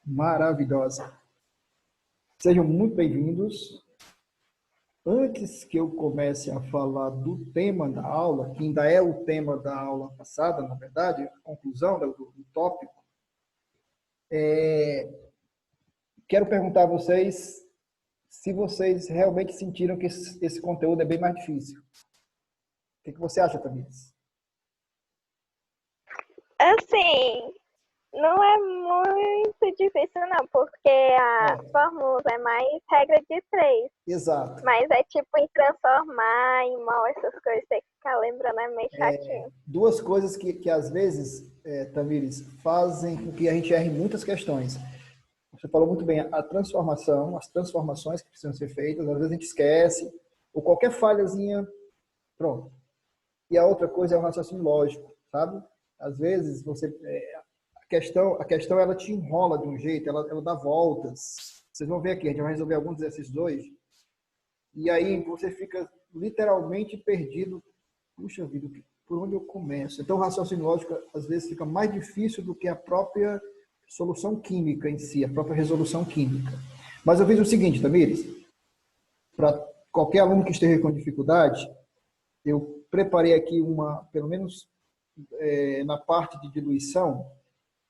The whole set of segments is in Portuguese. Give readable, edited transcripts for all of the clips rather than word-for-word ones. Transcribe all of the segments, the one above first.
maravilhosa. Sejam muito bem-vindos. Antes que eu comece a falar do tema da aula, que ainda é o tema da aula passada, na verdade, a conclusão do tópico, quero perguntar a vocês se vocês realmente sentiram que esse conteúdo é bem mais difícil. O que você acha, Tamires? Assim, não é muito difícil não, porque a fórmula é mais regra de 3. Exato. Mas é tipo em transformar, em mol, essas coisas, tem que ficar lembrando, é meio chatinho. Duas coisas que às vezes, Tamires, fazem com que a gente erre muitas questões. Você falou muito bem, a transformação, as transformações que precisam ser feitas, às vezes a gente esquece, ou qualquer falhazinha, pronto. E a outra coisa é o raciocínio lógico, sabe? Às vezes a questão ela te enrola de um jeito, ela dá voltas. Vocês vão ver aqui, a gente vai resolver alguns exercícios hoje. E aí você fica literalmente perdido. Puxa vida, por onde eu começo? Então o raciocínio lógico às vezes fica mais difícil do que a própria solução química em si, a própria resolução química. Mas eu fiz o seguinte, Tamires, para qualquer aluno que esteja com dificuldade, eu preparei aqui pelo menos na parte de diluição,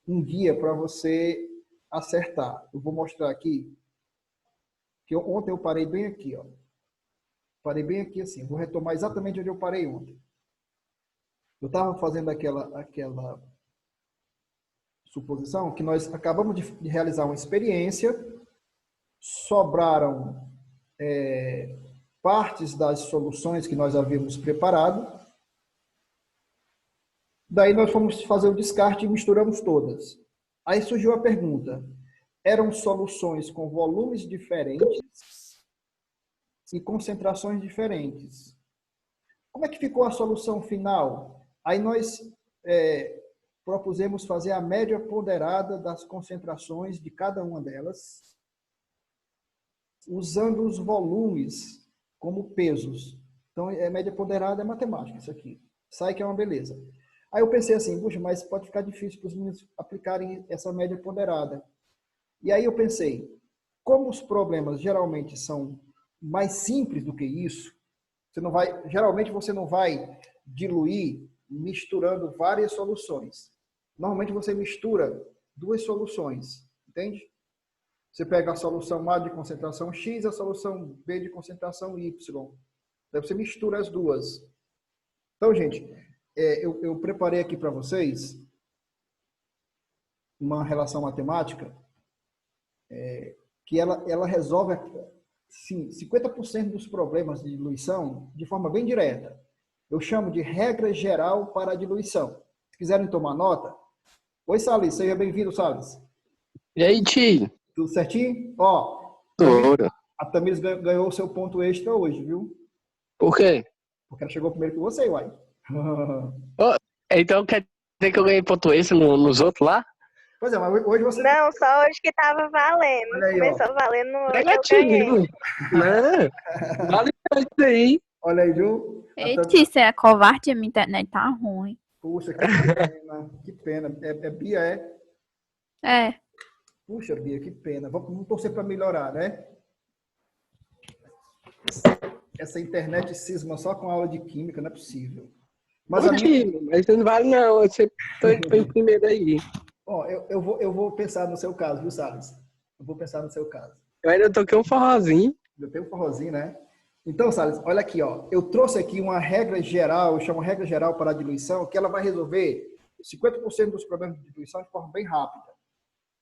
um guia para você acertar. Eu vou mostrar aqui, que ontem eu parei bem aqui, ó. Parei bem aqui assim, vou retomar exatamente onde eu parei ontem. Eu estava fazendo aquela suposição que nós acabamos de realizar uma experiência, sobraram partes das soluções que nós havíamos preparado. Daí nós fomos fazer o descarte e misturamos todas. Aí surgiu a pergunta: eram soluções com volumes diferentes e concentrações diferentes. Como é que ficou a solução final? Aí nós propusemos fazer a média ponderada das concentrações de cada uma delas, usando os volumes como pesos. Então, média ponderada é matemática, isso aqui. Sai que é uma beleza. Aí eu pensei assim, puxa, mas pode ficar difícil para os meninos aplicarem essa média ponderada. E aí eu pensei, como os problemas geralmente são mais simples do que isso, geralmente você não vai diluir misturando várias soluções. Normalmente você mistura duas soluções, entende? Você pega a solução A de concentração X, a solução B de concentração Y. Daí você mistura as duas. Então, gente, eu preparei aqui para vocês uma relação matemática que ela resolve sim, 50% dos problemas de diluição de forma bem direta. Eu chamo de regra geral para a diluição. Se quiserem tomar nota. Oi, Salles, seja bem-vindo, Salles. E aí, Ti? Tudo certinho? Ó, a Tamires ganhou o seu ponto extra hoje, viu? Por quê? Porque ela chegou primeiro que você, uai. Então quer dizer que eu ganhei ponto extra nos outros lá? Pois é, mas hoje você... Não, só hoje que tava valendo. Olha aí, começou valendo, negativo. Não, vale isso aí. Olha aí, viu? Eita, você é covarde, a minha internet tá ruim. Puxa, que pena. Que pena. É Bia, é? É. Puxa, Bia, que pena. Vamos torcer para melhorar, né? Essa internet cisma só com aula de química, não é possível. Mas mas não vale não, você foi primeiro aí. Ó, eu vou pensar no seu caso, viu, Salles? Eu vou pensar no seu caso. Eu ainda toquei um forrozinho. Eu tenho um forrozinho, né? Então, Salles, olha aqui, ó. Eu trouxe aqui uma regra geral, eu chamo regra geral para a diluição, que ela vai resolver 50% dos problemas de diluição de forma bem rápida.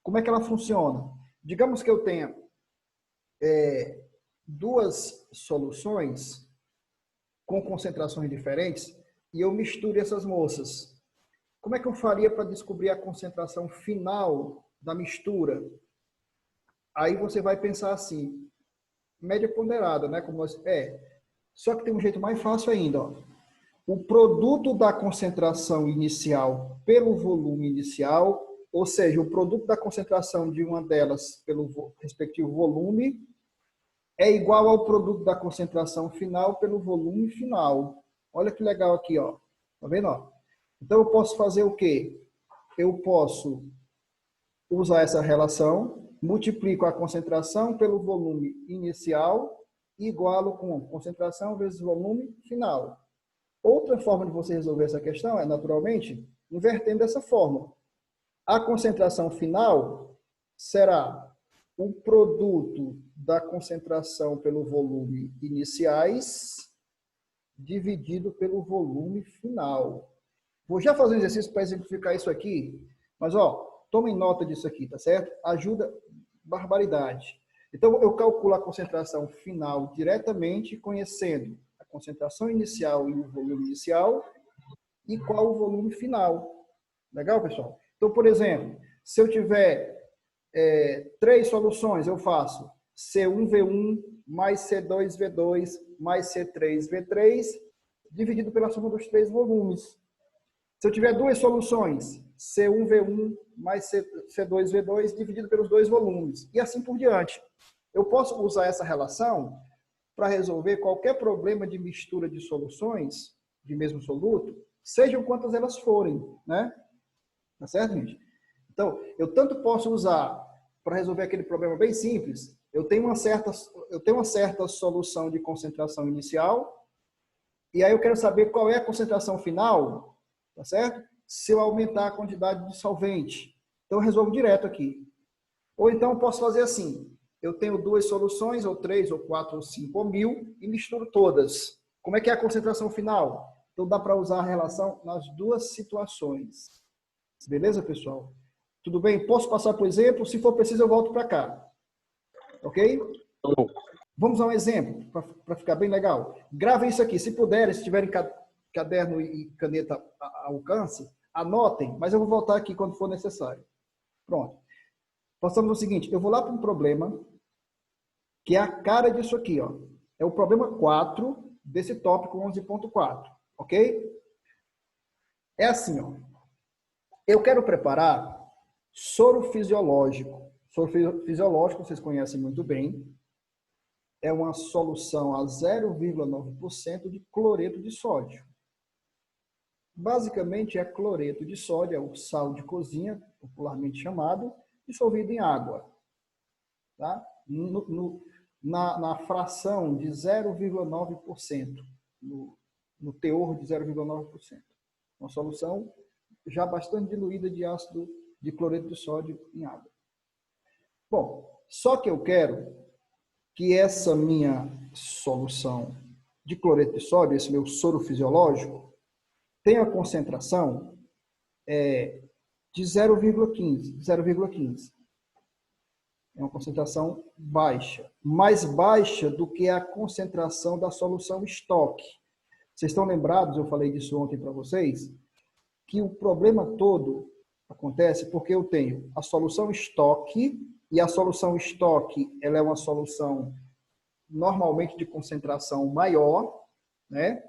Como é que ela funciona? Digamos que eu tenha duas soluções com concentrações diferentes e eu misture essas moças. Como é que eu faria para descobrir a concentração final da mistura? Aí você vai pensar assim, média ponderada, né? Só que tem um jeito mais fácil ainda, ó. O produto da concentração inicial pelo volume inicial, ou seja, o produto da concentração de uma delas pelo respectivo volume, é igual ao produto da concentração final pelo volume final. Olha que legal aqui, ó. Tá vendo, ó? Então eu posso fazer o quê? Eu posso usar essa relação, multiplico a concentração pelo volume inicial e igualo com concentração vezes volume final. Outra forma de você resolver essa questão é, naturalmente, invertendo essa fórmula. A concentração final será o produto da concentração pelo volume iniciais dividido pelo volume final. Vou já fazer um exercício para exemplificar isso aqui, mas tomem nota disso aqui, tá certo? Ajuda barbaridade. Então, eu calculo a concentração final diretamente conhecendo a concentração inicial e o volume inicial e qual o volume final. Legal, pessoal? Então, por exemplo, se eu tiver 3 soluções, eu faço C1V1 mais C2V2 mais C3V3 dividido pela soma dos 3 volumes. Se eu tiver 2 soluções, C1V1 mais C2V2 dividido pelos 2 volumes. E assim por diante. Eu posso usar essa relação para resolver qualquer problema de mistura de soluções de mesmo soluto, sejam quantas elas forem, né? Tá certo, gente? Então, eu tanto posso usar para resolver aquele problema bem simples, eu tenho uma certa solução de concentração inicial, e aí eu quero saber qual é a concentração final, tá certo? Se eu aumentar a quantidade de solvente. Então, eu resolvo direto aqui. Ou então, eu posso fazer assim. Eu tenho 2 soluções, ou 3, ou 4, ou 5, ou 1000, e misturo todas. Como é que é a concentração final? Então, dá para usar a relação nas 2 situações. Beleza, pessoal? Tudo bem? Posso passar por exemplo? Se for preciso, eu volto para cá. Ok? Vamos a um exemplo, para ficar bem legal. Gravem isso aqui. Se puderem, se tiverem caderno e caneta a alcance, anotem, mas eu vou voltar aqui quando for necessário. Pronto. Passamos ao seguinte, eu vou lá para um problema que é a cara disso aqui, ó. É o problema 4 desse tópico 11.4, ok? É assim, ó. Eu quero preparar soro fisiológico. Soro fisiológico, vocês conhecem muito bem. É uma solução a 0,9% de cloreto de sódio. Basicamente, é cloreto de sódio, é o sal de cozinha, popularmente chamado, dissolvido em água. Tá? Na fração de 0,9%, no teor de 0,9%. Uma solução já bastante diluída de ácido de cloreto de sódio em água. Bom, só que eu quero que essa minha solução de cloreto de sódio, esse meu soro fisiológico, tenha a concentração de 0,15. É uma concentração baixa. Mais baixa do que a concentração da solução estoque. Vocês estão lembrados, eu falei disso ontem para vocês, que o problema todo acontece porque eu tenho a solução estoque, e a solução estoque ela é uma solução normalmente de concentração maior, né?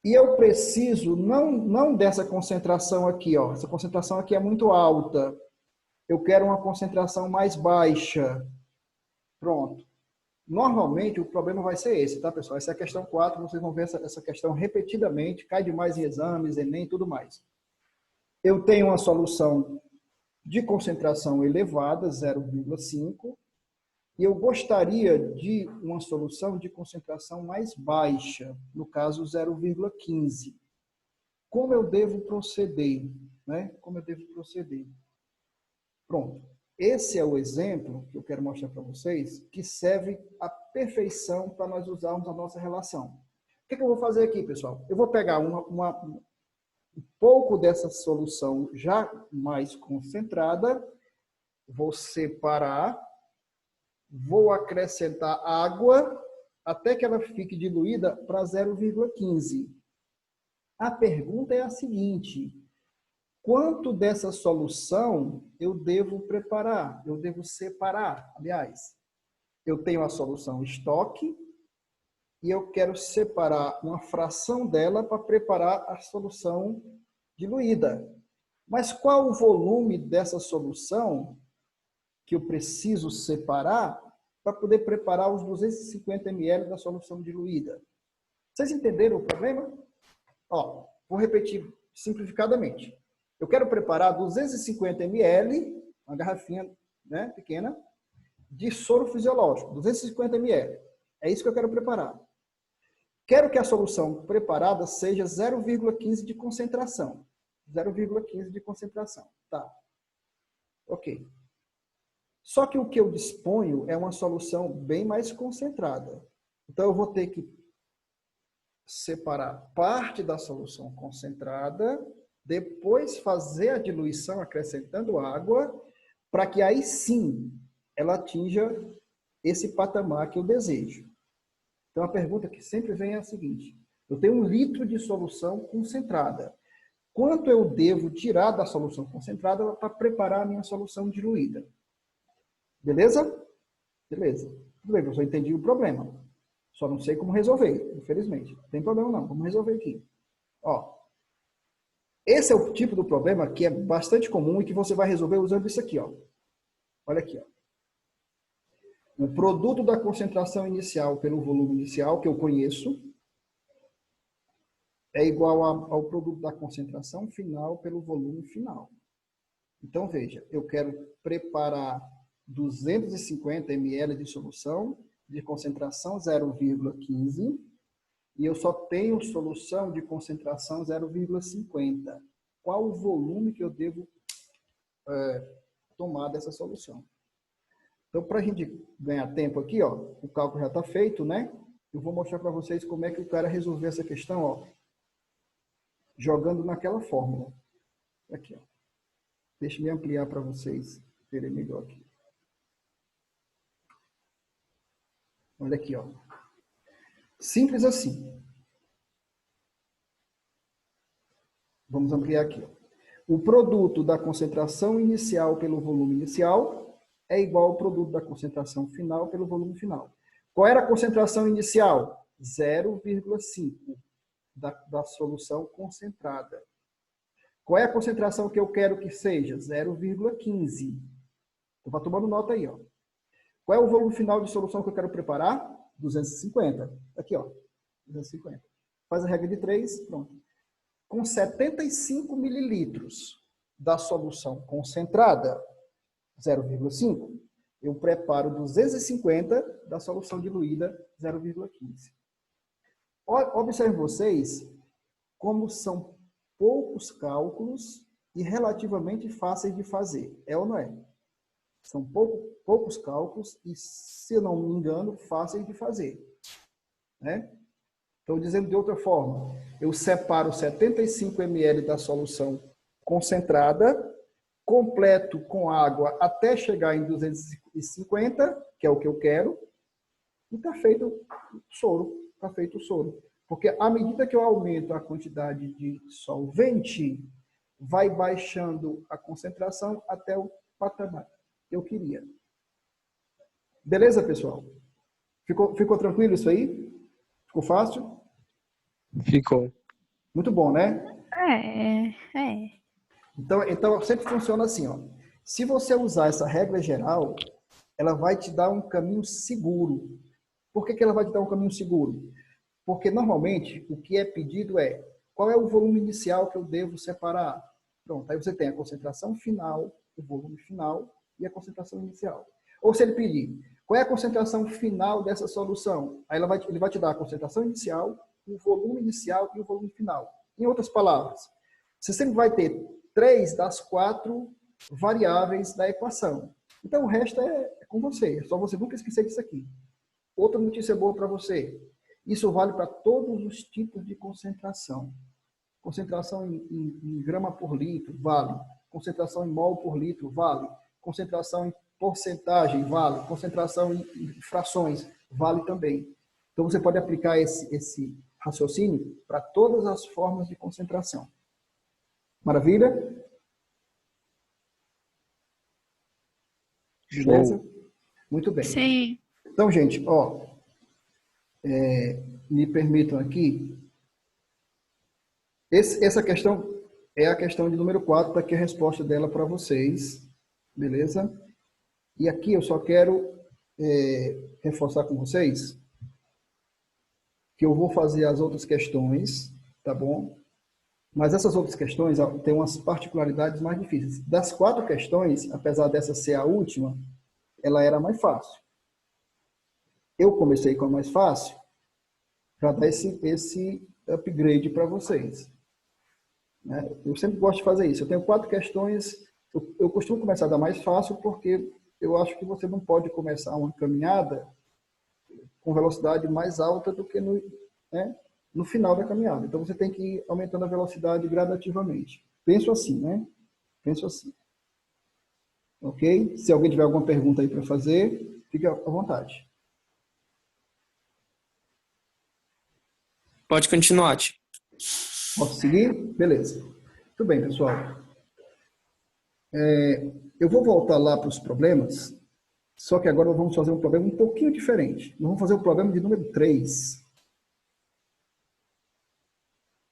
E eu preciso não dessa concentração aqui, ó. Essa concentração aqui é muito alta. Eu quero uma concentração mais baixa. Pronto. Normalmente o problema vai ser esse, tá, pessoal? Essa é a questão 4, vocês vão ver essa questão repetidamente, cai demais em exames, Enem e tudo mais. Eu tenho uma solução de concentração elevada, 0,5, e eu gostaria de uma solução de concentração mais baixa, no caso 0,15. Como eu devo proceder? Né? Como eu devo proceder? Pronto. Esse é o exemplo que eu quero mostrar para vocês, que serve à perfeição para nós usarmos a nossa relação. O que eu vou fazer aqui, pessoal? Eu vou pegar um pouco dessa solução já mais concentrada, vou separar, vou acrescentar água até que ela fique diluída para 0,15. A pergunta é a seguinte: quanto dessa solução eu devo preparar? Eu devo separar. Aliás, eu tenho a solução estoque e eu quero separar uma fração dela para preparar a solução diluída. Mas qual o volume dessa solução que eu preciso separar para poder preparar os 250 ml da solução diluída? Vocês entenderam o problema? Vou repetir simplificadamente. Eu quero preparar 250 ml uma garrafinha, né, pequena, de soro fisiológico, 250 ml. É isso que eu quero preparar. Quero que a solução preparada seja 0,15 de concentração. 0,15 de concentração. Tá. Ok. Só que o que eu disponho é uma solução bem mais concentrada. Então, eu vou ter que separar parte da solução concentrada, depois fazer a diluição acrescentando água, para que aí sim ela atinja esse patamar que eu desejo. Então, a pergunta que sempre vem é a seguinte: eu tenho 1 litro de solução concentrada. Quanto eu devo tirar da solução concentrada para preparar a minha solução diluída? Beleza? Beleza. Tudo bem, professor, entendi o problema. Só não sei como resolver, infelizmente. Não tem problema não, vamos resolver aqui. Ó, esse é o tipo do problema que é bastante comum e que você vai resolver usando isso aqui, ó. Olha aqui, ó. O produto da concentração inicial pelo volume inicial, que eu conheço, é igual ao produto da concentração final pelo volume final. Então, veja, eu quero preparar 250 ml de solução de concentração 0,15 e eu só tenho solução de concentração 0,50. Qual o volume que eu devo tomar dessa solução? Então, para a gente ganhar tempo aqui, ó, o cálculo já está feito, né? Eu vou mostrar para vocês como é que o cara resolveu essa questão, ó, jogando naquela fórmula. Aqui, ó. Deixa eu ampliar para vocês verem melhor aqui. Olha aqui, ó. Simples assim. Vamos ampliar aqui, ó. O produto da concentração inicial pelo volume inicial é igual ao produto da concentração final pelo volume final. Qual era a concentração inicial? 0,5 da solução concentrada. Qual é a concentração que eu quero que seja? 0,15. Então, vai tomando nota aí, ó. Qual é o volume final de solução que eu quero preparar? 250. Aqui, ó. 250. Faz a regra de 3, pronto. Com 75 mililitros da solução concentrada, 0,5, eu preparo 250 da solução diluída, 0,15. Observe vocês como são poucos cálculos e relativamente fáceis de fazer. É ou não é? São poucos cálculos e, se eu não me engano, fáceis de fazer. Né? Estou dizendo de outra forma. Eu separo 75 ml da solução concentrada, completo com água até chegar em 250, que é o que eu quero, e está feito o soro. Está feito o soro. Porque à medida que eu aumento a quantidade de solvente, vai baixando a concentração até o patamar que eu queria. Beleza, pessoal? Ficou tranquilo isso aí? Ficou fácil? Ficou. Muito bom, né? É. Então sempre funciona assim, ó. Se você usar essa regra geral, ela vai te dar um caminho seguro. Por que ela vai te dar um caminho seguro? Porque normalmente o que é pedido é qual é o volume inicial que eu devo separar. Pronto, aí você tem a concentração final, o volume final e a concentração inicial. Ou se ele pedir qual é a concentração final dessa solução, aí ele vai te dar a concentração inicial, o volume inicial e o volume final. Em outras palavras, você sempre vai ter 3 das 4 variáveis da equação. Então, o resto é com você. É só você nunca esquecer disso aqui. Outra notícia boa para você. Isso vale para todos os tipos de concentração. Concentração em grama por litro, vale. Concentração em mol por litro, vale. Concentração em porcentagem, vale. Concentração em frações, vale também. Então, você pode aplicar esse raciocínio para todas as formas de concentração. Maravilha? Beleza? Muito bem. Sim. Então, gente, ó, me permitam aqui. Essa questão é a questão de número 4, está aqui a resposta dela para vocês. Beleza? E aqui eu só quero reforçar com vocês que eu vou fazer as outras questões, tá bom? Mas essas outras questões têm umas particularidades mais difíceis. Das 4 questões, apesar dessa ser a última, ela era mais fácil. Eu comecei com a mais fácil para dar esse upgrade para vocês. Né? Eu sempre gosto de fazer isso. Eu tenho 4 questões, eu costumo começar da mais fácil porque eu acho que você não pode começar uma caminhada com velocidade mais alta do que no final da caminhada. Então, você tem que ir aumentando a velocidade gradativamente. Penso assim, né? Penso assim. Ok? Se alguém tiver alguma pergunta aí para fazer, fique à vontade. Pode continuar, tio. Posso seguir? Beleza. Muito bem, pessoal. Eu vou voltar lá para os problemas, só que agora nós vamos fazer um problema um pouquinho diferente. Nós vamos fazer o problema de número 3.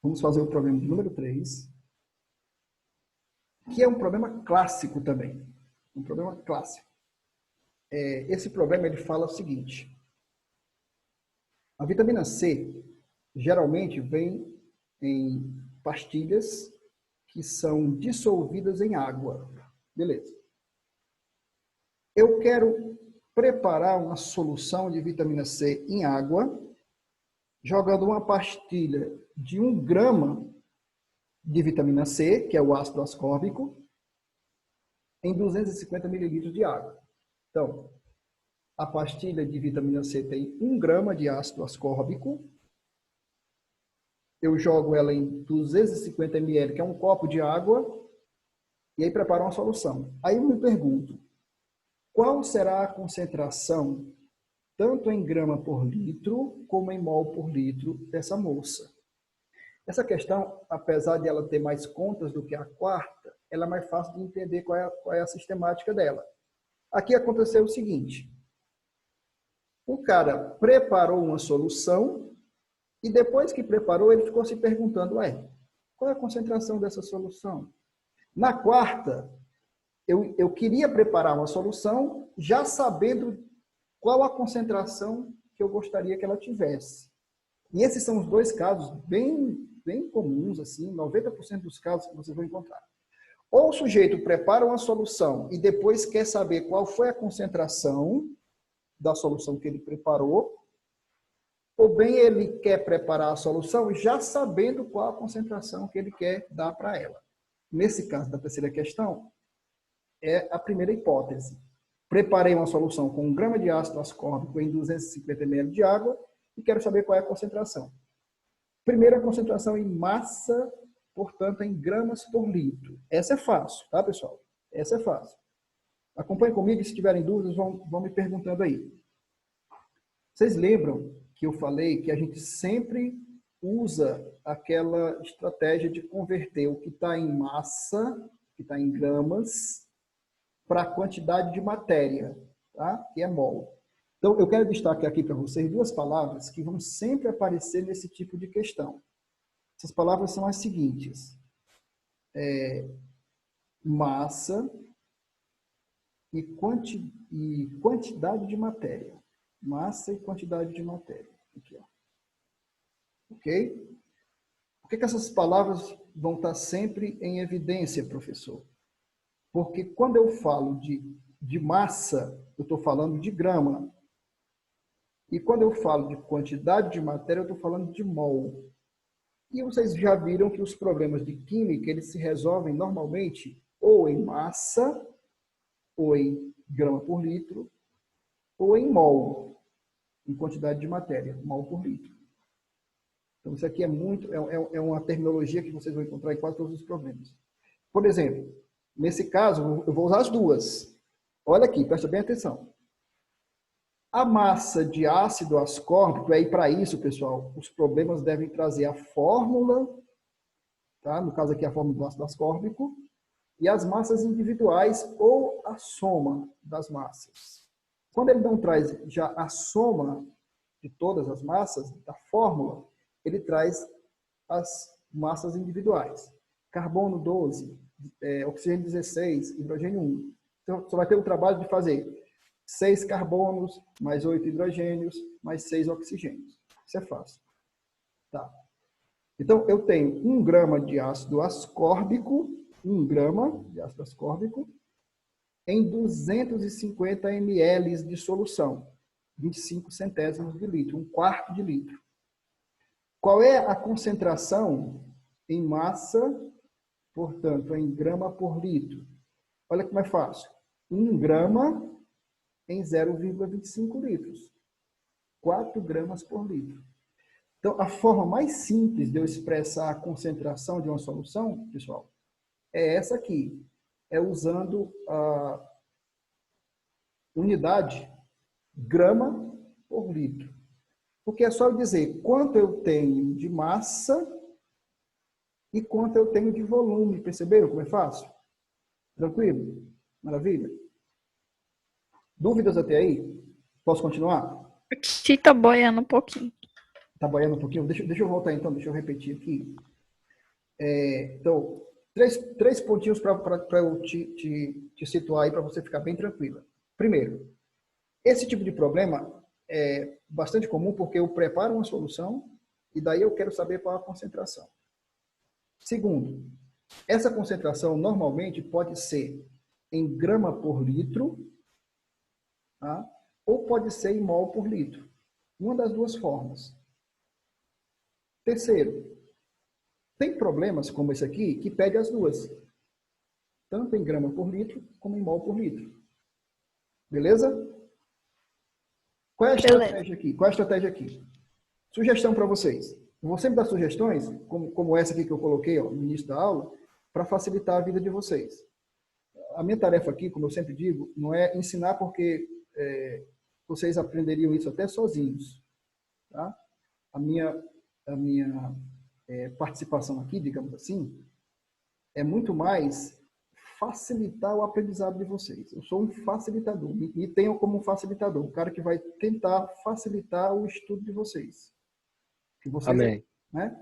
Vamos fazer o problema de número 3, que é um problema clássico também. Um problema clássico. Esse problema ele fala o seguinte. A vitamina C geralmente vem em pastilhas que são dissolvidas em água. Beleza. Eu quero preparar uma solução de vitamina C em água, jogando uma pastilha de 1 grama de vitamina C, que é o ácido ascórbico, em 250 mililitros de água. Então, a pastilha de vitamina C tem 1 grama de ácido ascórbico. Eu jogo ela em 250 ml, que é um copo de água, e aí preparo uma solução. Aí eu me pergunto, qual será a concentração, tanto em grama por litro, como em mol por litro, dessa moça? Essa questão, apesar de ela ter mais contas do que a quarta, ela é mais fácil de entender qual é a sistemática dela. Aqui aconteceu o seguinte. O cara preparou uma solução e depois que preparou, ele ficou se perguntando, qual é a concentração dessa solução? Na quarta, eu queria preparar uma solução já sabendo qual a concentração que eu gostaria que ela tivesse. E esses são os 2 casos bem comuns, assim, 90% dos casos que vocês vão encontrar. Ou o sujeito prepara uma solução e depois quer saber qual foi a concentração da solução que ele preparou, ou bem ele quer preparar a solução já sabendo qual a concentração que ele quer dar para ela. Nesse caso da terceira questão, é a primeira hipótese. Preparei uma solução com 1 grama de ácido ascórbico em 250 ml de água e quero saber qual é a concentração. Primeira concentração em massa, portanto, em gramas por litro. Essa é fácil, tá, pessoal? Essa é fácil. Acompanhe comigo e se tiverem dúvidas, vão me perguntando aí. Vocês lembram que eu falei que a gente sempre usa aquela estratégia de converter o que está em massa, que está em gramas, para a quantidade de matéria, tá? Que é mol. Então, eu quero destacar aqui para vocês 2 palavras que vão sempre aparecer nesse tipo de questão. Essas palavras são as seguintes. Massa e quantidade de matéria. Massa e quantidade de matéria. Aqui, ó. Ok? Por que essas palavras vão estar sempre em evidência, professor? Porque quando eu falo de massa, eu estou falando de grama. E quando eu falo de quantidade de matéria, eu estou falando de mol. E vocês já viram que os problemas de química, eles se resolvem normalmente ou em massa, ou em grama por litro, ou em mol, em quantidade de matéria, mol por litro. Então, isso aqui é uma terminologia que vocês vão encontrar em quase todos os problemas. Por exemplo, nesse caso, eu vou usar as 2. Olha aqui, presta bem atenção. A massa de ácido ascórbico, aí para isso, pessoal, os problemas devem trazer a fórmula, tá? No caso aqui a fórmula do ácido ascórbico, e as massas individuais ou a soma das massas. Quando ele não traz já a soma de todas as massas, da fórmula, ele traz as massas individuais. Carbono 12, oxigênio 16, hidrogênio 1. Então, você vai ter o trabalho de fazer 6 carbonos, mais 8 hidrogênios, mais 6 oxigênios. Isso é fácil. Tá. Então, eu tenho 1 grama de ácido ascórbico, 1 grama de ácido ascórbico, em 250 ml de solução, 25 centésimos de litro, 1/4 de litro. Qual é a concentração em massa, portanto, em grama por litro? Olha como é fácil. 1 grama em 0,25 litros. 4 gramas por litro. Então, a forma mais simples de eu expressar a concentração de uma solução, pessoal, é essa aqui. É usando a unidade grama por litro. Porque é só eu dizer quanto eu tenho de massa e quanto eu tenho de volume. Perceberam como é fácil? Tranquilo? Maravilha? Dúvidas até aí? Posso continuar? Aqui tá boiando um pouquinho. Tá boiando um pouquinho? Deixa eu voltar então, deixa eu repetir aqui. Então, três pontinhos para eu te situar aí, para você ficar bem tranquila. Primeiro, esse tipo de problema é bastante comum porque eu preparo uma solução e daí eu quero saber qual a concentração. Segundo, essa concentração normalmente pode ser em grama por litro, tá? Ou pode ser em mol por litro. Uma das duas formas. Terceiro, tem problemas como esse aqui que pede as duas. Tanto em grama por litro como em mol por litro. Beleza? Qual é a estratégia aqui? Qual é a estratégia aqui? Sugestão para vocês. Eu vou sempre dar sugestões, como essa aqui que eu coloquei no início da aula, para facilitar a vida de vocês. A minha tarefa aqui, como eu sempre digo, não é ensinar porque vocês aprenderiam isso até sozinhos. Tá? A minha participação aqui, digamos assim, é muito mais facilitar o aprendizado de vocês. Eu sou um facilitador, me tenham como um facilitador, o cara que vai tentar facilitar o estudo de vocês. Amém. Né?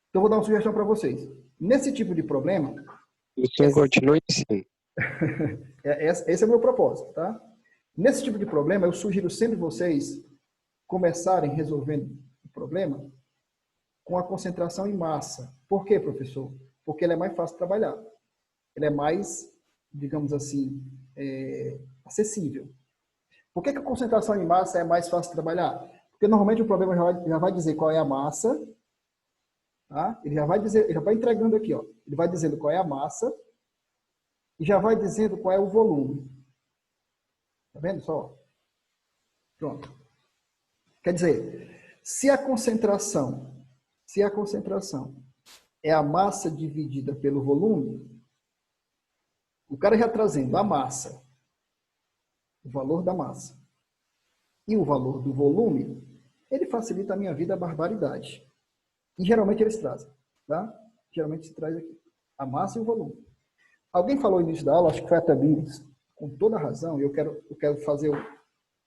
Então, vou dar uma sugestão para vocês. Nesse tipo de problema... O senhor continue sim. Esse é o meu propósito, tá? Nesse tipo de problema, eu sugiro sempre vocês começarem resolvendo o problema com a concentração em massa. Por quê, professor? Porque ele é mais fácil de trabalhar. Ele é mais, digamos assim, acessível. Por que a concentração em massa é mais fácil de trabalhar? Porque normalmente o problema já vai dizer qual é a massa, tá? Ele já vai dizer, ele já vai entregando aqui, ó. Ele vai dizendo qual é a massa e já vai dizendo qual é o volume. Tá vendo só? Pronto. Quer dizer, se a concentração é a massa dividida pelo volume, o cara já trazendo a massa, o valor da massa e o valor do volume, ele facilita a minha vida a barbaridade. E geralmente eles trazem, tá? Geralmente se traz aqui a massa e o volume. Alguém falou no início da aula, acho que foi a Tamires, com toda a razão, e eu quero fazer,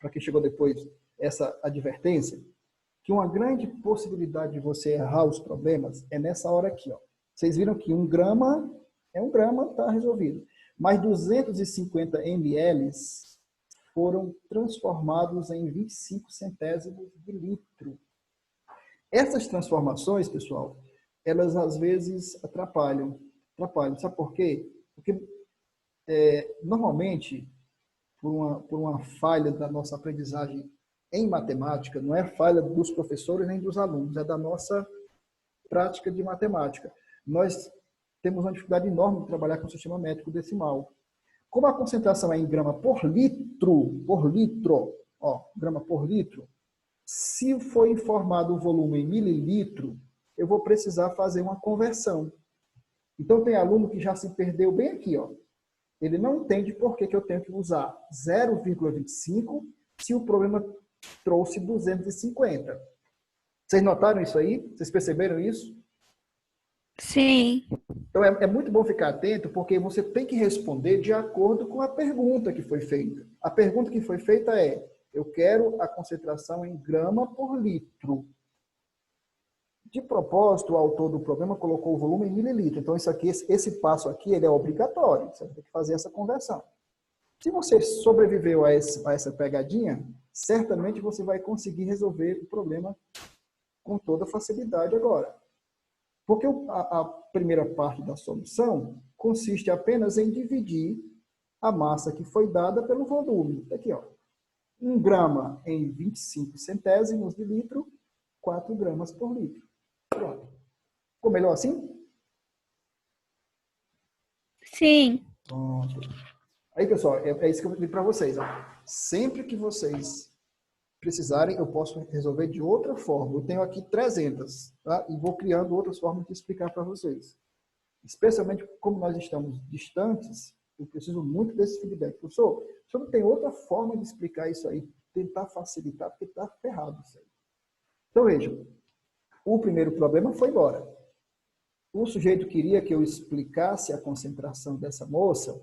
para quem chegou depois, essa advertência, que uma grande possibilidade de você errar os problemas é nessa hora aqui, ó. Vocês viram que 1 grama é 1 grama, está resolvido. Mas 250 ml foram transformados em 25 centésimos de litro. Essas transformações, pessoal, elas às vezes atrapalham. Sabe por quê? Porque normalmente, por uma falha da nossa aprendizagem em matemática, não é falha dos professores nem dos alunos, é da nossa prática de matemática. Nós temos uma dificuldade enorme de trabalhar com o sistema métrico decimal. Como a concentração é em grama por litro, grama por litro, se for informado o volume em mililitro, eu vou precisar fazer uma conversão. Então, tem aluno que já se perdeu bem aqui, ó. Ele não entende por que eu tenho que usar 0,25 se o problema trouxe 250. Vocês notaram isso aí? Vocês perceberam isso? Sim. Então, é muito bom ficar atento, porque você tem que responder de acordo com a pergunta que foi feita. A pergunta que foi feita é: eu quero a concentração em grama por litro. De propósito, o autor do problema colocou o volume em mililitro. Então, esse passo aqui ele é obrigatório. Você vai ter que fazer essa conversão. Se você sobreviveu a essa pegadinha, certamente você vai conseguir resolver o problema com toda facilidade agora. Porque a primeira parte da solução consiste apenas em dividir a massa que foi dada pelo volume. Aqui, ó. 1 grama em 25 centésimos de litro, 4 gramas por litro. Pronto. Ficou melhor assim? Sim. Pronto. Aí, pessoal, é isso que eu vou pedir para vocês. Ó. Sempre que vocês precisarem, eu posso resolver de outra forma. Eu tenho aqui 300, tá? E vou criando outras formas de explicar para vocês. Especialmente como nós estamos distantes, eu preciso muito desse feedback. Professor, o senhor não tem outra forma de explicar isso aí? Tentar facilitar, porque está ferrado isso aí. Então, vejam. O primeiro problema foi embora. O sujeito queria que eu explicasse a concentração dessa moça,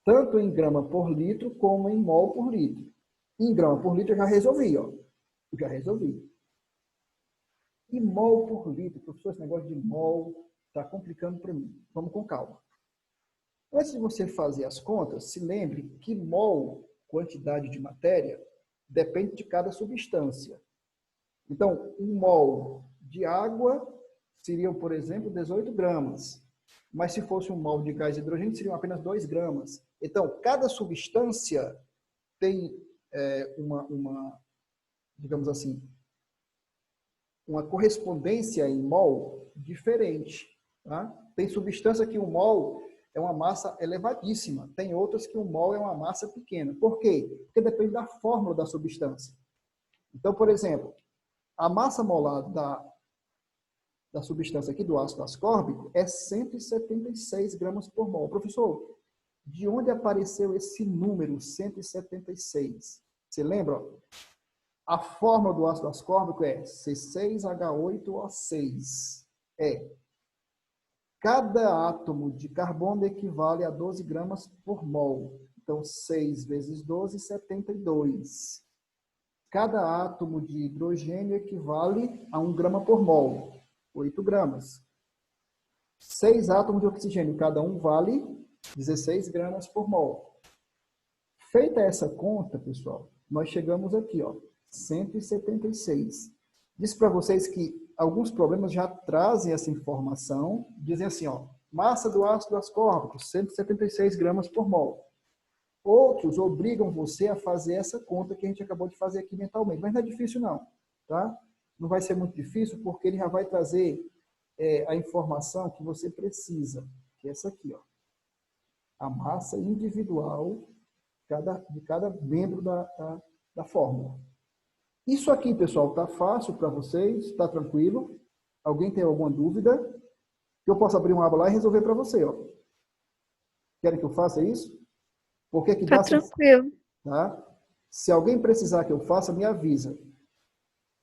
tanto em grama por litro, como em mol por litro. Em grama por litro eu já resolvi, ó. Eu já resolvi. E mol por litro, professor, esse negócio de mol está complicando para mim. Vamos com calma. Antes de você fazer as contas, se lembre que mol, quantidade de matéria, depende de cada substância. Então, 1 mol de água seriam, por exemplo, 18 gramas. Mas se fosse 1 mol de gás de hidrogênio, seriam apenas 2 gramas. Então, cada substância tem digamos assim, uma correspondência em mol diferente. Tá? Tem substância que 1 mol é uma massa elevadíssima. Tem outras que 1 mol é uma massa pequena. Por quê? Porque depende da fórmula da substância. Então, por exemplo, a massa molar da substância aqui do ácido ascórbico é 176 gramas por mol. Professor, de onde apareceu esse número 176? Você lembra? A fórmula do ácido ascórbico é C6H8O6. Cada átomo de carbono equivale a 12 gramas por mol. Então, 6 vezes 12, 72. Cada átomo de hidrogênio equivale a 1 grama por mol, 8 gramas. 6 átomos de oxigênio, cada um vale 16 gramas por mol. Feita essa conta, pessoal, nós chegamos aqui, ó, 176. Disse para vocês que alguns problemas já trazem essa informação, dizem assim, ó, massa do ácido ascórbico, 176 gramas por mol. Outros obrigam você a fazer essa conta que a gente acabou de fazer aqui mentalmente. Mas não é difícil, não. Tá? Não vai ser muito difícil, porque ele já vai trazer a informação que você precisa, que é essa aqui. Ó. A massa individual de cada membro da fórmula. Isso aqui, pessoal, está fácil para vocês? Está tranquilo? Alguém tem alguma dúvida? Eu posso abrir uma aba lá e resolver para você. Ó. Querem que eu faça isso? Porque que Tá dá tranquilo. tá? Se alguém precisar que eu faça, me avisa.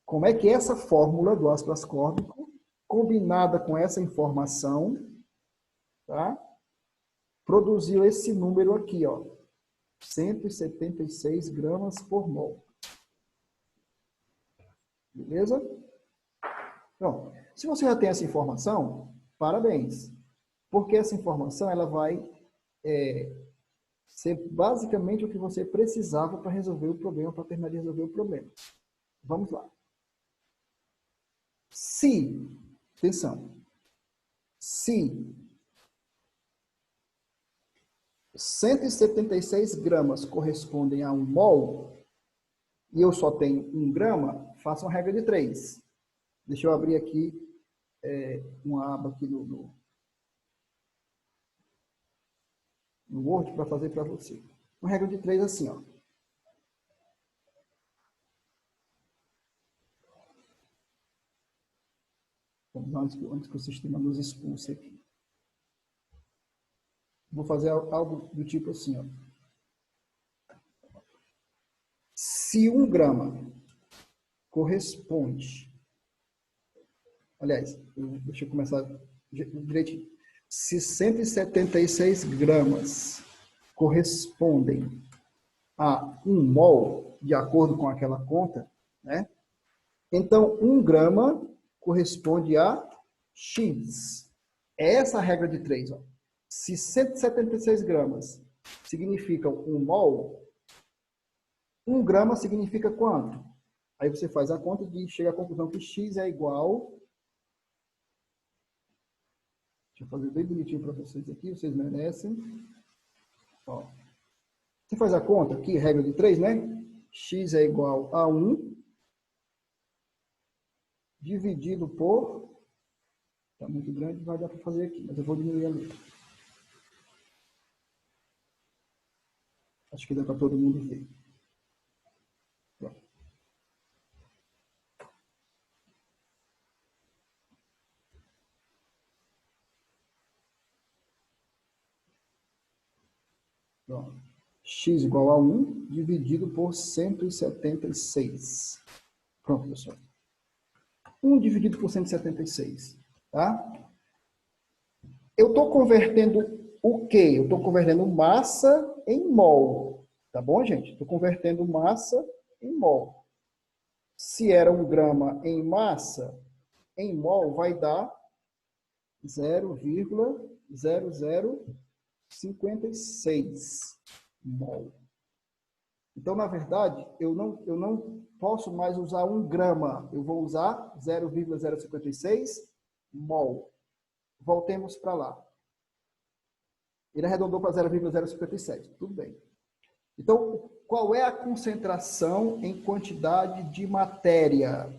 Como é que essa fórmula do ácido ascórbico, combinada com essa informação, tá? Produziu esse número aqui, ó, 176 gramas por mol. Beleza? Então, se você já tem essa informação, parabéns. Porque essa informação ela vai ser basicamente o que você precisava para resolver o problema, para terminar de resolver o problema. Vamos lá. Se, atenção, se 176 gramas correspondem a 1 mol, e eu só tenho 1 grama, faça uma regra de 3. Deixa eu abrir aqui uma aba aqui no Word para fazer para você. Uma regra de 3 assim, ó. Vamos antes que o sistema nos expulse aqui. Vou fazer algo do tipo assim, ó. Se 1 grama corresponde... Aliás, deixa eu começar direitinho. Se 176 gramas correspondem a 1 mol, de acordo com aquela conta, né? Então, 1 grama corresponde a X. É essa a regra de 3. Ó. Se 176 gramas significam 1 mol, 1 grama significa quanto? Aí você faz a conta e chega à conclusão que X é igual Deixa eu fazer bem bonitinho para vocês aqui, vocês merecem. Ó. Você faz a conta aqui, regra de 3, né? X é igual a 1 dividido por... Está muito grande, vai dar para fazer aqui, mas eu vou diminuir a letra. Acho que dá para todo mundo ver. Pronto. Pronto. X igual a 1 dividido por 176. Pronto, pessoal. 1 dividido por 176. Tá? Eu estou convertendo o quê? Eu estou convertendo massa em mol. Tá bom, gente? Estou convertendo massa em mol. Se era 1 grama em massa, em mol vai dar 0,0056 mol. Então, na verdade, eu não posso mais usar 1 grama. Eu vou usar 0,056 mol. Voltemos para lá. Ele arredondou para 0,057. Tudo bem. Então, qual é a concentração em quantidade de matéria?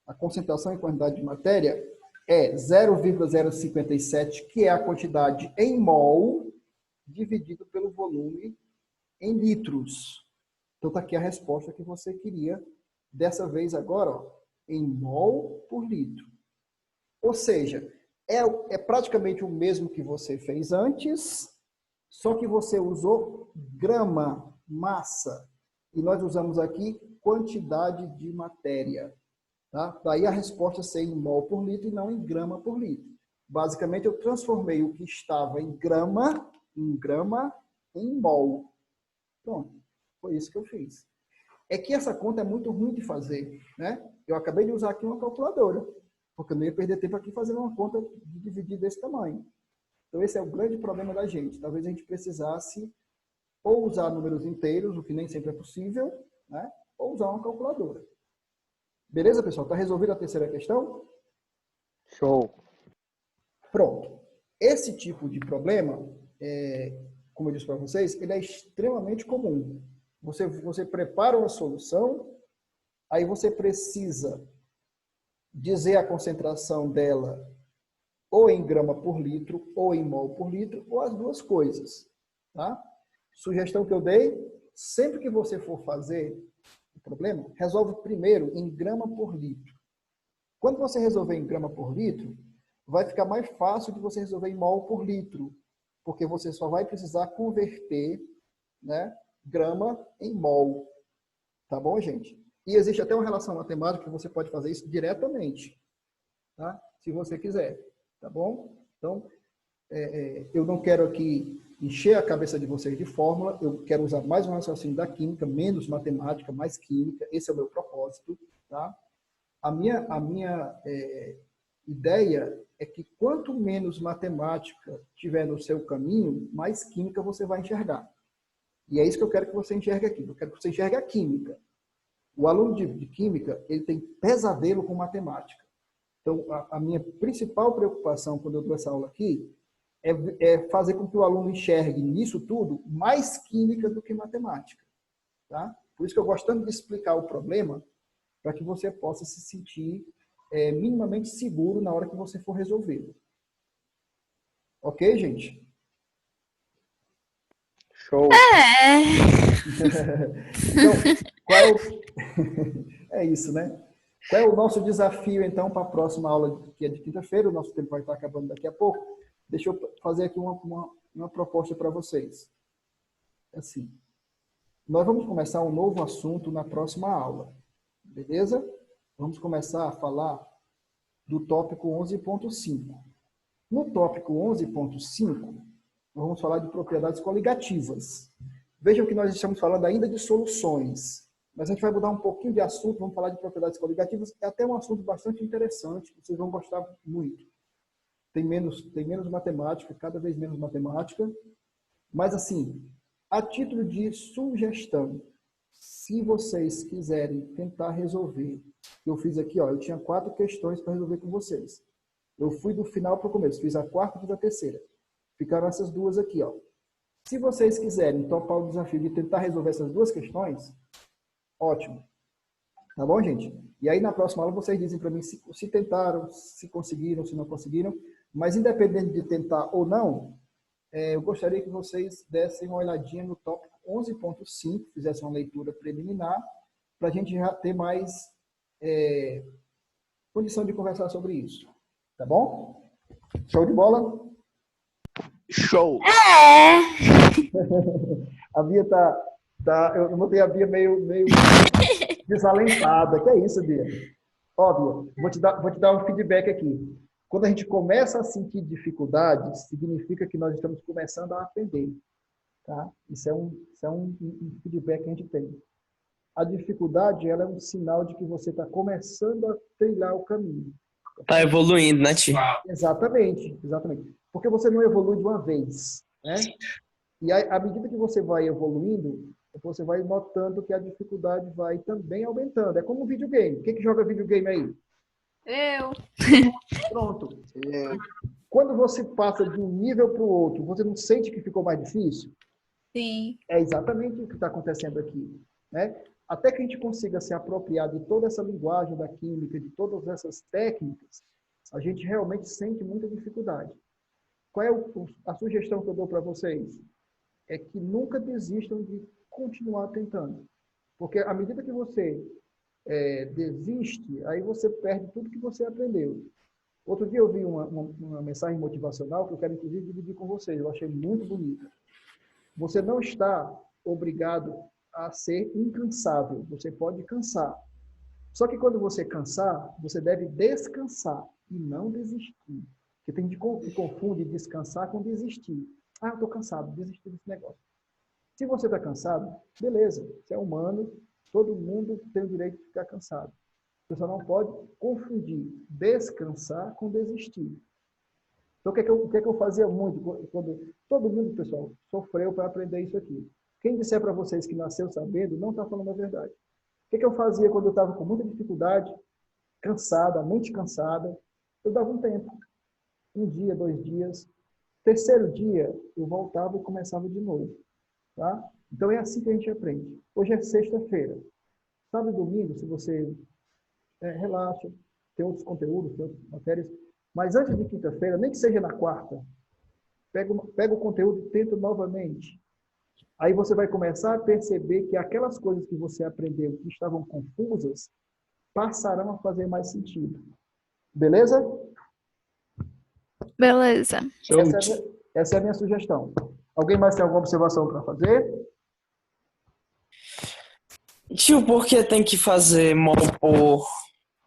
A concentração em quantidade de matéria é 0,057, que é a quantidade em mol, dividido pelo volume em litros. Então, está aqui a resposta que você queria. Dessa vez agora, ó, em mol por litro. Ou seja, é praticamente o mesmo que você fez antes, só que você usou grama, massa. E nós usamos aqui quantidade de matéria. Tá? Daí a resposta ser em mol por litro e não em grama por litro. Basicamente, eu transformei o que estava em grama em mol. Pronto. Foi isso que eu fiz. É que essa conta é muito ruim de fazer, né? Eu acabei de usar aqui uma calculadora, porque eu não ia perder tempo aqui fazendo uma conta de dividir desse tamanho. Então, esse é o grande problema da gente. Talvez a gente precisasse ou usar números inteiros, o que nem sempre é possível, né? Ou usar uma calculadora. Beleza, pessoal? Está resolvida a terceira questão? Show. Pronto. Esse tipo de problema, como eu disse para vocês, ele é extremamente comum. Você prepara uma solução, aí você precisa dizer a concentração dela ou em grama por litro, ou em mol por litro, ou as duas coisas. Tá? Sugestão que eu dei, sempre que você for fazer o problema, resolve primeiro em grama por litro. Quando você resolver em grama por litro, vai ficar mais fácil de você resolver em mol por litro, porque você só vai precisar converter, né, grama em mol. Tá bom, gente? E existe até uma relação matemática que você pode fazer isso diretamente, tá? Se você quiser, tá bom? Então, eu não quero aqui encher a cabeça de vocês de fórmula, eu quero usar mais um raciocínio da química, menos matemática, mais química, esse é o meu propósito, tá? A minha ideia é que quanto menos matemática tiver no seu caminho, mais química você vai enxergar. E é isso que eu quero que você enxergue aqui. Eu quero que você enxergue a química. O aluno de química, ele tem pesadelo com matemática. Então, a minha principal preocupação quando eu dou essa aula aqui é fazer com que o aluno enxergue nisso tudo mais química do que matemática. Tá? Por isso que eu gosto tanto de explicar o problema, para que você possa se sentir minimamente seguro na hora que você for resolvê-lo. Ok, gente? Show. Então, é isso, né? Qual é o nosso desafio, então, para a próxima aula, que é de quinta-feira? O nosso tempo vai estar acabando daqui a pouco. Deixa eu fazer aqui uma proposta para vocês. Assim, nós vamos começar um novo assunto na próxima aula. Beleza? Vamos começar a falar do tópico 11.5. No tópico 11.5, nós vamos falar de propriedades coligativas. Vejam que nós estamos falando ainda de soluções, mas a gente vai mudar um pouquinho de assunto, vamos falar de propriedades coligativas, é até um assunto bastante interessante, vocês vão gostar muito. Tem menos matemática, cada vez menos matemática, mas assim, a título de sugestão, se vocês quiserem tentar resolver, eu fiz aqui, ó, eu tinha 4 questões para resolver com vocês. Eu fui do final para o começo, fiz a quarta e fiz a terceira. Ficaram essas duas aqui, ó. Se vocês quiserem topar o desafio de tentar resolver essas duas questões, ótimo. Tá bom, gente? E aí, na próxima aula, vocês dizem para mim se tentaram, se conseguiram, se não conseguiram. Mas, independente de tentar ou não, eu gostaria que vocês dessem uma olhadinha no tópico 11.5, fizessem uma leitura preliminar, para a gente já ter mais condição de conversar sobre isso. Tá bom? Show de bola? Show! A Bia eu notei a Bia meio desalentada. Que é isso, Bia? Ó, Bia, vou te dar um feedback aqui. Quando a gente começa a sentir dificuldades, significa que nós estamos começando a aprender. Tá? Isso é um feedback que a gente tem. A dificuldade, ela é um sinal de que você está começando a trilhar o caminho. Tá evoluindo, né, tio? Exatamente. Porque você não evolui de uma vez, né? E à medida que você vai evoluindo, você vai notando que a dificuldade vai também aumentando. É como um videogame. Quem que joga videogame aí? Eu. Pronto. Quando você passa de um nível para o outro, você não sente que ficou mais difícil? Sim. É exatamente o que está acontecendo aqui, né? Até que a gente consiga se apropriar de toda essa linguagem da química, de todas essas técnicas, a gente realmente sente muita dificuldade. Qual é a sugestão que eu dou para vocês? É que nunca desistam de continuar tentando. Porque à medida que você desiste, aí você perde tudo que você aprendeu. Outro dia eu vi uma mensagem motivacional que eu quero, inclusive, dividir com vocês. Eu achei muito bonita. Você não está obrigado a ser incansável. Você pode cansar. Só que quando você cansar, você deve descansar e não desistir. Porque tem gente que confunde descansar com desistir. Ah, eu estou cansado, desisti desse negócio. Se você está cansado, beleza, você é humano, todo mundo tem o direito de ficar cansado. Você só não pode confundir descansar com desistir. Então, o que é que eu fazia muito? Quando todo mundo, pessoal, sofreu para aprender isso aqui. Quem disser para vocês que nasceu sabendo, não está falando a verdade. O que é que eu fazia quando eu estava com muita dificuldade, cansada, a mente cansada? Eu dava um tempo. 1 dia, 2 dias. Terceiro dia, eu voltava e começava de novo. Tá? Então, é assim que a gente aprende. Hoje é sexta-feira. Sábado e domingo, se você relaxa, tem outros conteúdos, tem outras matérias. Mas antes de quinta-feira, nem que seja na quarta, pega o conteúdo e tenta novamente. Aí você vai começar a perceber que aquelas coisas que você aprendeu que estavam confusas passarão a fazer mais sentido. Beleza? Beleza. Show. Essa é a minha sugestão. Alguém mais tem alguma observação para fazer? Tio, por que tem que fazer mol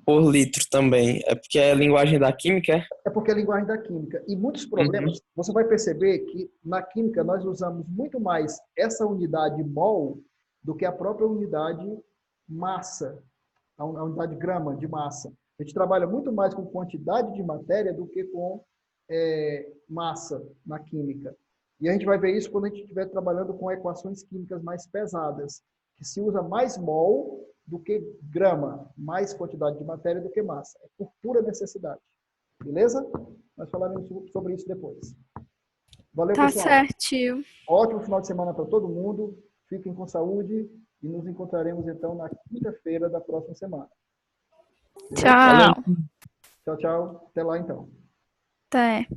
por litro também? É porque é a linguagem da química, é? É porque é a linguagem da química. E muitos problemas, você vai perceber que na química nós usamos muito mais essa unidade mol do que a própria unidade massa, a unidade grama de massa. A gente trabalha muito mais com quantidade de matéria do que com massa na química. E a gente vai ver isso quando a gente estiver trabalhando com equações químicas mais pesadas, que se usa mais mol do que grama, mais quantidade de matéria do que massa. É por pura necessidade. Beleza? Nós falaremos sobre isso depois. Valeu, Tá pessoal. certinho. Ótimo final de semana para todo mundo. Fiquem com saúde e nos encontraremos então na quinta-feira da próxima semana. Tchau. Tchau, tchau. Até lá então. Até.